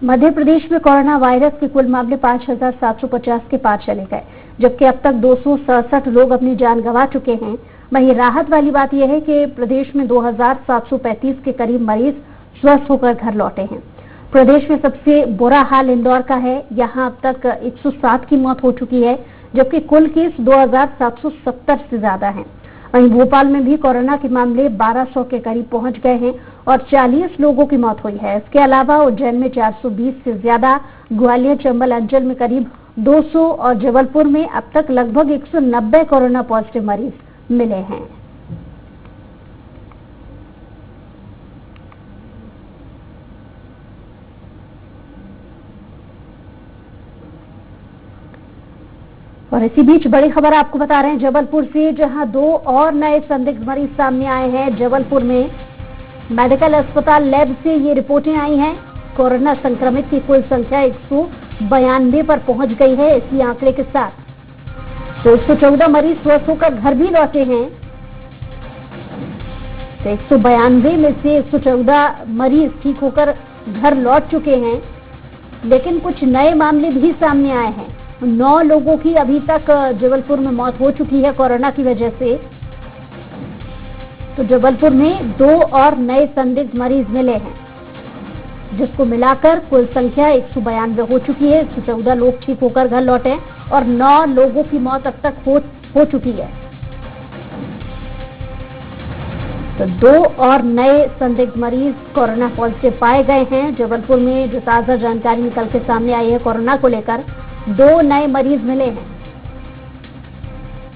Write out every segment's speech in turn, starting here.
मध्य प्रदेश में corona virus के कुल मामले 5,750 के पार चले गए, जबकि अब तक 267 लोग अपनी जान गंवा चुके हैं। वहीं राहत वाली बात यह है कि प्रदेश में 2,735 के करीब मरीज स्वस्थ होकर घर लौटे हैं। प्रदेश में सबसे बुरा हाल इंदौर का है। यहां अब तक 107 की मौत हो चुकी है, जबकि कुल केस 2,770 से ज्यादा हैं। वहीं भोपाल में भी कोरोना के मामले 1200 के करीब पहुंच गए हैं और 40 लोगों की मौत हुई है। इसके अलावा उज्जैन में 420 से ज्यादा, ग्वालियर चंबल अंचल में करीब 200 और जबलपुर में अब तक लगभग 190 कोरोना पॉजिटिव मरीज मिले हैं। और इसी बीच बड़ी खबर आपको बता रहे हैं जबलपुर से, जहां 2 और नए संदिग्ध मरीज सामने आए हैं। जबलपुर में मेडिकल अस्पताल लैब से ये रिपोर्टें आई हैं। कोरोना संक्रमित की कुल संख्या 192 पर पहुंच गई है। इसी आंकड़े के साथ तो 114 मरीज स्वस्थ होकर घर भी लौटे हैं। तो 192 में से 114 मरीज ठीक होकर घर लौट चुके हैं, लेकिन कुछ नए मामले भी सामने आए हैं। 9 लोगों की अभी तक जबलपुर में मौत हो चुकी है कोरोना की वजह से। तो जबलपुर में 2 और नए संदिग्ध मरीज मिले हैं, जिसको मिलाकर कुल संख्या 192 हो चुकी है। 114 लोग ठीक होकर घर लौटे और 9 लोगों की मौत अब तक हो चुकी है। तो 2 और नए संदिग्ध मरीज कोरोना पॉजिटिव पाए गए हैं। जबलपुर में जो ताजा जानकारी निकल के सामने आई है कोरोना को लेकर, 2 नए मरीज मिले हैं।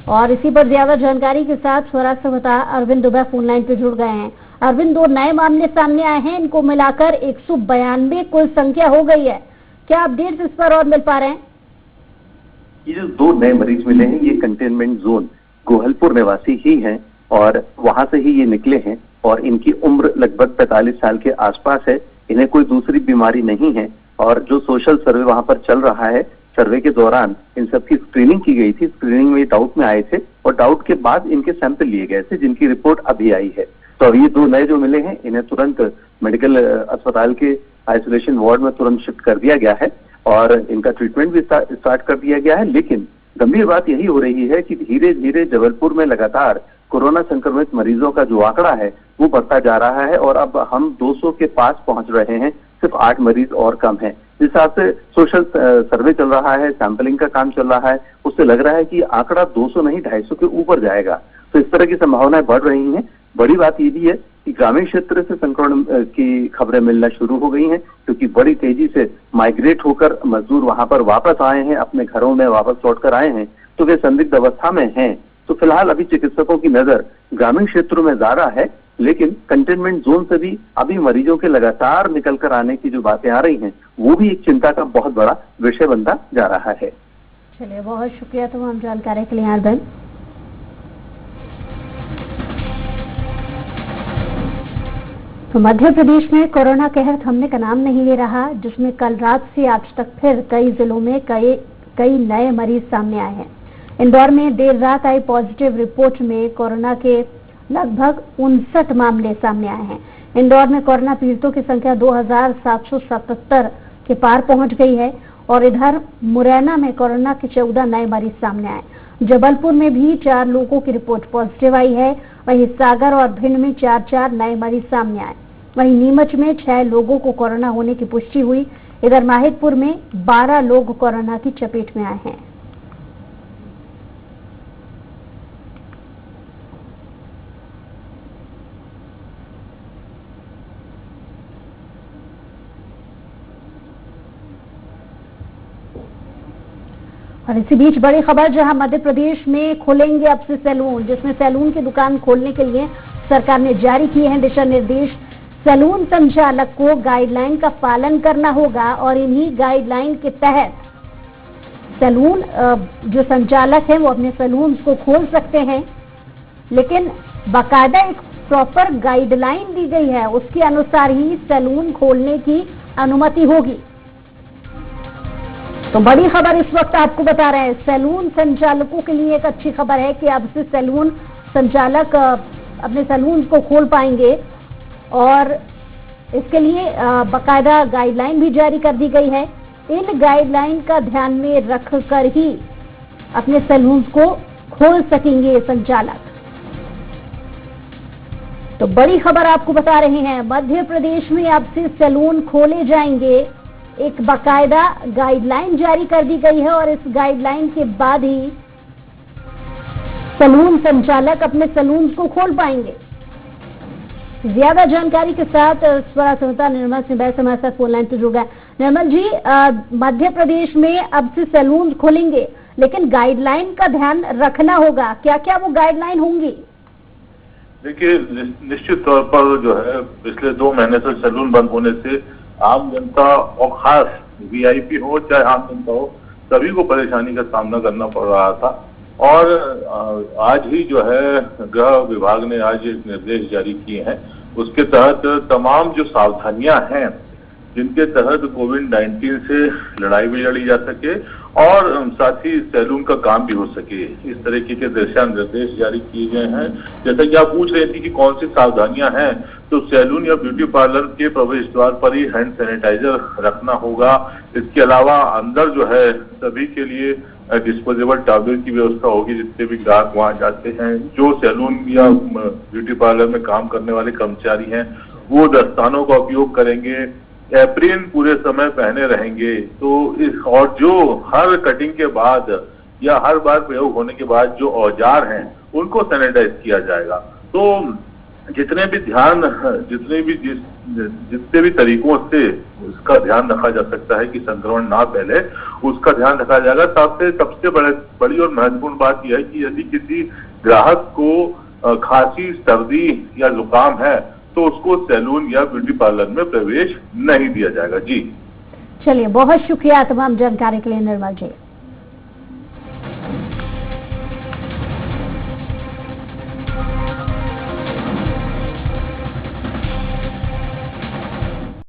और इसी पर ज्यादा जानकारी के साथ स्वराज संवाददाता अरविंद दुबे फोन लाइन पे जुड़ गए हैं। अरविंद, 2 नए मामले सामने आए हैं, इनको मिलाकर 192 कुल संख्या हो गई है। क्या अपडेट्स इस पर और मिल पा रहे हैं? ये जो 2 नए मरीज मिले हैं, ये कंटेनमेंट जोन गोहलपुर निवासी ही हैं और वहां से ही ये निकले हैं और इनकी उम्र लगभग 45 साल के आसपास है। इन्हें कोई दूसरी बीमारी नहीं है और जो सोशल सर्वे वहां पर चल रहा है, सर्वे के दौरान इन सबकी स्क्रीनिंग की गई थी। स्क्रीनिंग में डाउट में आए थे और डाउट के बाद इनके सैंपल लिए गए थे, जिनकी रिपोर्ट अभी आई है। तो अब ये 2 नए जो मिले हैं, इन्हें तुरंत मेडिकल अस्पताल के आइसोलेशन वार्ड में तुरंत शिफ्ट कर दिया गया है और इनका ट्रीटमेंट भी स्टार्ट कर दिया गया है। लेकिन गंभीर बात यही हो रही है कि धीरे धीरे जबलपुर में लगातार कोरोना संक्रमित मरीजों का जो आंकड़ा है वो बढ़ता जा रहा है और अब हम 200 के पास पहुंच रहे हैं। सिर्फ 8 मरीज और कम है। जिस हिसाब से सोशल सर्वे चल रहा है, सैंपलिंग का काम चल रहा है, उससे लग रहा है कि आंकड़ा 200 नहीं 250 के ऊपर जाएगा। तो इस तरह की संभावनाएं बढ़ रही हैं। बड़ी बात ये भी है कि ग्रामीण क्षेत्र से संक्रमण की खबरें मिलना शुरू हो गई हैं, क्योंकि बड़ी तेजी से माइग्रेट होकर मजदूर वहां पर वापस आए हैं, अपने घरों में वापस लौटकर आए हैं। तो वे संदिग्ध अवस्था में हैं। तो फिलहाल अभी चिकित्सकों की नजर ग्रामीण क्षेत्रों में ज्यादा है, लेकिन कंटेनमेंट जोन से भी अभी मरीजों के लगातार निकलकर आने की जो बातें आ रही हैं, वो भी एक चिंता का बहुत बड़ा विषय बनता जा रहा है। चलिए, बहुत शुक्रिया तमाम जानकारी के लिए अरविंद। तो मध्य प्रदेश में कोरोना कहर थमने का नाम नहीं ले रहा, जिसमें कल रात से आज तक फिर कई जिलों में कई नए मरीज सामने आए हैं। इंदौर में देर रात आई पॉजिटिव रिपोर्ट में कोरोना के लगभग 59 मामले सामने आए हैं। इंदौर में कोरोना पीड़ितों की संख्या 2,777 के पार पहुंच गई है और इधर मुरैना में कोरोना के 14 नए मरीज सामने आए। जबलपुर में भी 4 लोगों की रिपोर्ट पॉजिटिव आई है। वहीं सागर और भिंड में 4 नए मरीज सामने आए। वहीं नीमच में 6 लोगों को कोरोना होने की पुष्टि हुई। इधर माहिदपुर में 12 लोग कोरोना की चपेट में आए हैं। और इसी बीच बड़ी खबर, जहां मध्य प्रदेश में खुलेंगे अब से सैलून, जिसमें सैलून की दुकान खोलने के लिए सरकार ने जारी किए हैं दिशा निर्देश। सैलून संचालक को गाइडलाइन का पालन करना होगा और इन्हीं गाइडलाइन के तहत सैलून जो संचालक हैं वो अपने सैलून को खोल सकते हैं, लेकिन बाकायदा एक प्रॉपर गाइडलाइन दी गई है, उसके अनुसार ही सैलून खोलने की अनुमति होगी। तो बड़ी खबर इस वक्त आपको बता रहे हैं, सैलून संचालकों के लिए एक अच्छी खबर है कि अब से सैलून संचालक अपने सैलून को खोल पाएंगे और इसके लिए बाकायदा गाइडलाइन भी जारी कर दी गई है। इन गाइडलाइन का ध्यान में रखकर ही अपने सैलून को खोल सकेंगे संचालक। तो बड़ी खबर आपको बता रहे हैं, मध्य प्रदेश में अब से सैलून खोले जाएंगे। एक बाकायदा गाइडलाइन जारी कर दी गई है और इस गाइडलाइन के बाद ही सैलून संचालक अपने सैलून को खोल पाएंगे। ज्यादा जानकारी के साथ स्वरा संहिता निर्मल सिंह हमारे साथ फोन लाइन पर जुड़ गए। निर्मल जी, मध्य प्रदेश में अब से सैलून खोलेंगे, लेकिन गाइडलाइन का ध्यान रखना होगा। क्या क्या वो गाइडलाइन होंगी? देखिए, निश्चित तौर पर जो है पिछले 2 महीने से सैलून बंद होने से आम जनता और खास वीआईपी हो चाहे आम जनता हो, सभी को परेशानी का सामना करना पड़ रहा था। और आज ही जो है गृह विभाग ने आज एक निर्देश जारी किए हैं। उसके तहत तमाम जो सावधानियां हैं जिनके तहत कोविड-19 से लड़ाई भी लड़ी जा सके और साथ ही सैलून का काम भी हो सके, इस तरीके के दिशा निर्देश जारी किए गए हैं। जैसा कि आप पूछ रहे थे कि कौन सी सावधानियां हैं, तो सैलून या ब्यूटी पार्लर के प्रवेश द्वार पर ही हैंड सैनिटाइजर रखना होगा। इसके अलावा अंदर जो है सभी के लिए डिस्पोजेबल टॉवल की व्यवस्था होगी। जितने भी ग्राहक वहां जाते हैं, जो सैलून या ब्यूटी पार्लर में काम करने वाले कर्मचारी हैं, वो दस्तानों का उपयोग करेंगे, एप्रिन पूरे समय पहने रहेंगे। तो और जो हर कटिंग के बाद या हर बार प्रयोग होने के बाद जो औजार हैं उनको सैनिटाइज किया जाएगा। तो जितने भी तरीकों से उसका ध्यान रखा जा सकता है कि संक्रमण ना फैले, उसका ध्यान रखा जाएगा। सबसे बड़ी और महत्वपूर्ण बात यह है कि यदि किसी ग्राहक को खांसी, सर्दी या जुकाम है तो उसको सैलून या ब्यूटी पार्लर में प्रवेश नहीं दिया जाएगा। जी चलिए, बहुत शुक्रिया तमाम जानकारी के लिए निर्मल जी।